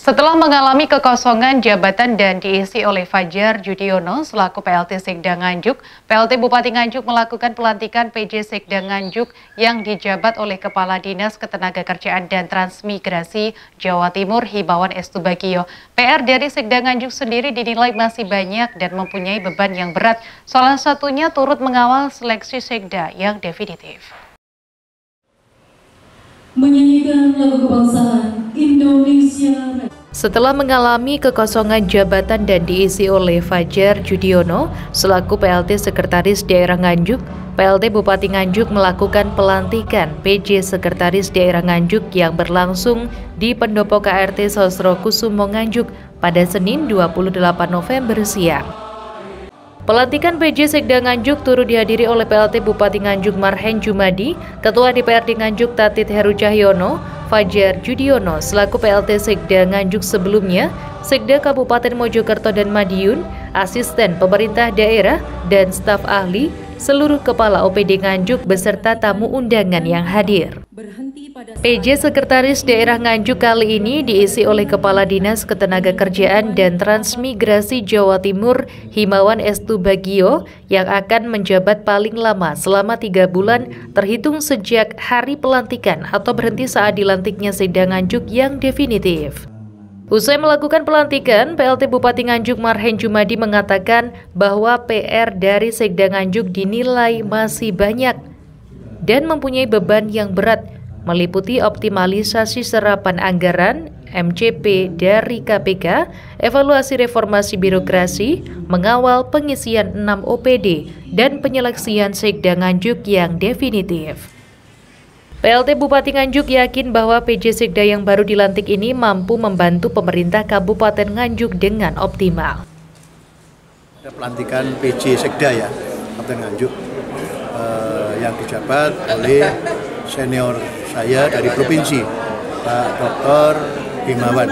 Setelah mengalami kekosongan jabatan dan diisi oleh Fajar Judiono selaku PLT Sekda Nganjuk, PLT Bupati Nganjuk melakukan pelantikan PJ Sekda Nganjuk yang dijabat oleh Kepala Dinas Ketenagakerjaan dan Transmigrasi Jawa Timur Himawan Estubagio. PR dari Sekda Nganjuk sendiri dinilai masih banyak dan mempunyai beban yang berat, salah satunya turut mengawal seleksi Sekda yang definitif. Menyanyikan lagu kebangsaan Indonesia. Setelah mengalami kekosongan jabatan dan diisi oleh Fajar Judiono selaku PLT Sekretaris Daerah Nganjuk, PLT Bupati Nganjuk melakukan pelantikan PJ Sekretaris Daerah Nganjuk yang berlangsung di Pendopo KRT Sosro Kusumo Nganjuk pada Senin 28 November siang. Pelantikan PJ Sekda Nganjuk turut dihadiri oleh PLT Bupati Nganjuk Marhen Jumadi, Ketua DPRD Nganjuk Tatit Heru Cahyono, Fajar Judiono selaku PLT Sekda Nganjuk sebelumnya, Sekda Kabupaten Mojokerto dan Madiun, asisten pemerintah daerah, dan staf ahli, seluruh kepala OPD Nganjuk beserta tamu undangan yang hadir. PJ Sekretaris Daerah Nganjuk kali ini diisi oleh Kepala Dinas Ketenagakerjaan dan Transmigrasi Jawa Timur Himawan Estubagio yang akan menjabat paling lama selama 3 bulan terhitung sejak hari pelantikan atau berhenti saat dilantiknya Sekda Nganjuk yang definitif. Usai melakukan pelantikan, PLT Bupati Nganjuk Marhen Jumadi mengatakan bahwa PR dari Sekda Nganjuk dinilai masih banyak dan mempunyai beban yang berat, meliputi optimalisasi serapan anggaran, MCP dari KPK, evaluasi reformasi birokrasi, mengawal pengisian 6 OPD, dan penyeleksian Sekda Nganjuk yang definitif. PLT Bupati Nganjuk yakin bahwa PJ Sekda yang baru dilantik ini mampu membantu pemerintah Kabupaten Nganjuk dengan optimal. Ada pelantikan PJ Sekda ya, Kabupaten Nganjuk, yang dijabat oleh senior saya dari provinsi, Pak Dr. Himawan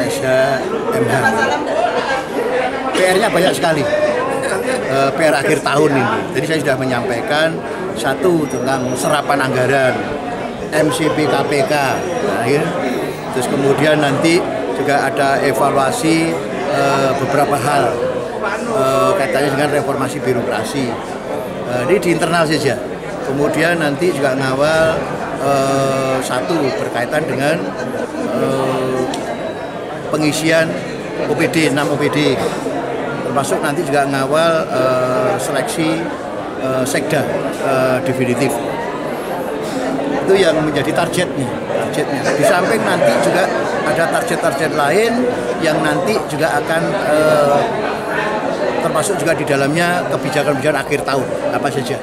SMH. PR-nya banyak sekali, PR akhir tahun ini. Jadi saya sudah menyampaikan satu tentang serapan anggaran, MCP KPK, terus kemudian nanti juga ada evaluasi beberapa hal kaitannya dengan reformasi birokrasi. Ini di internal saja. Kemudian nanti juga ngawal satu berkaitan dengan pengisian OPD, 6 OPD, termasuk nanti juga ngawal seleksi Sekda definitif. Itu yang menjadi targetnya. Di samping nanti juga ada target-target lain yang nanti juga akan termasuk juga di dalamnya kebijakan-kebijakan akhir tahun apa saja.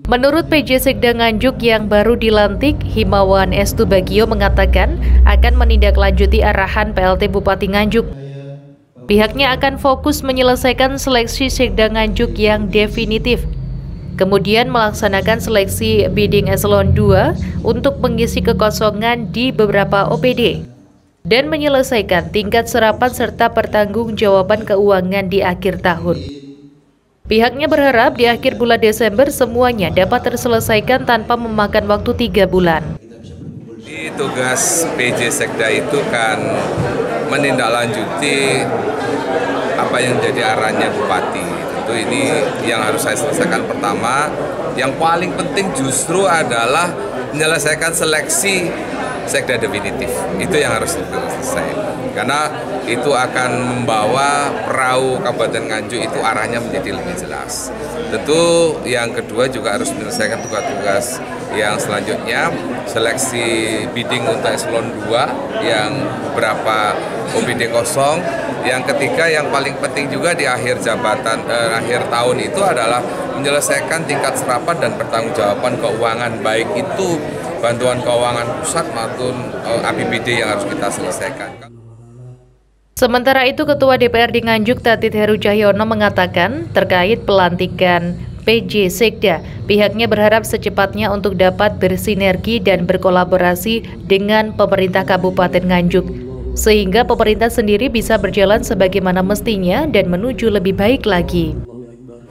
Menurut PJ Sekda Nganjuk yang baru dilantik, Himawan Estubagio mengatakan akan menindaklanjuti arahan PLT Bupati Nganjuk. Pihaknya akan fokus menyelesaikan seleksi Sekda Nganjuk yang definitif, kemudian melaksanakan seleksi bidding eselon 2 untuk mengisi kekosongan di beberapa OPD, dan menyelesaikan tingkat serapan serta pertanggungjawaban keuangan di akhir tahun. Pihaknya berharap di akhir bulan Desember semuanya dapat terselesaikan tanpa memakan waktu 3 bulan. Tugas PJ Sekda itu kan menindaklanjuti apa yang jadi arahannya Bupati. Tentu ini yang harus saya selesaikan pertama. Yang paling penting justru adalah menyelesaikan seleksi Sekda definitif. Itu yang harus selesai. Karena itu akan membawa perahu Kabupaten Nganjuk itu arahnya menjadi lebih jelas. Tentu yang kedua juga harus menyelesaikan tugas-tugas yang selanjutnya, seleksi bidding untuk eselon 2 yang beberapa OPD kosong. Yang ketiga yang paling penting juga di akhir jabatan akhir tahun itu adalah menyelesaikan tingkat serapan dan pertanggungjawaban keuangan, baik itu bantuan keuangan pusat maupun APBD yang harus kita selesaikan. Sementara itu, Ketua DPRD Nganjuk Tatit Heru Cahyono mengatakan terkait pelantikan PJ Sekda, pihaknya berharap secepatnya untuk dapat bersinergi dan berkolaborasi dengan pemerintah Kabupaten Nganjuk, sehingga pemerintah sendiri bisa berjalan sebagaimana mestinya dan menuju lebih baik lagi.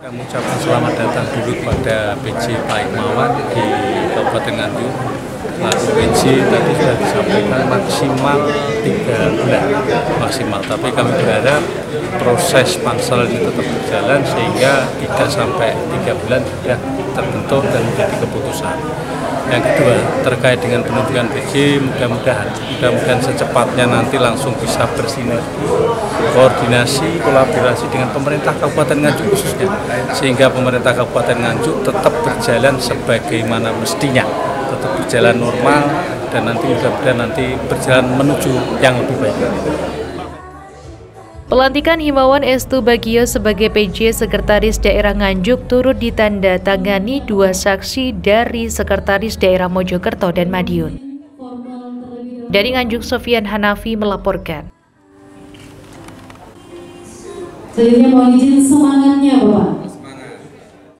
Kami ucapkan selamat datang dulu kepada PJ Pak Himawan di Kabupaten Nganjuk. PJ tadi sudah disampaikan maksimal 3 bulan maksimal, tapi kami berharap proses pansel ini tetap berjalan sehingga 3 bulan sudah terbentuk dan menjadi keputusan. Yang kedua, terkait dengan penunjukan PJ, mudah-mudahan secepatnya nanti langsung bisa bersinergi, koordinasi, kolaborasi dengan pemerintah Kabupaten Nganjuk khususnya, sehingga pemerintah Kabupaten Nganjuk tetap berjalan sebagaimana mestinya, tetap berjalan normal, dan nanti mudah-mudahan nanti berjalan menuju yang lebih baik. Pelantikan Himawan Estu Bagio sebagai PJ Sekretaris Daerah Nganjuk turut ditandatangani 2 saksi dari Sekretaris Daerah Mojokerto dan Madiun. Dari Nganjuk, Sofian Hanafi melaporkan. Selanjutnya mohon izin semangatnya Bapak.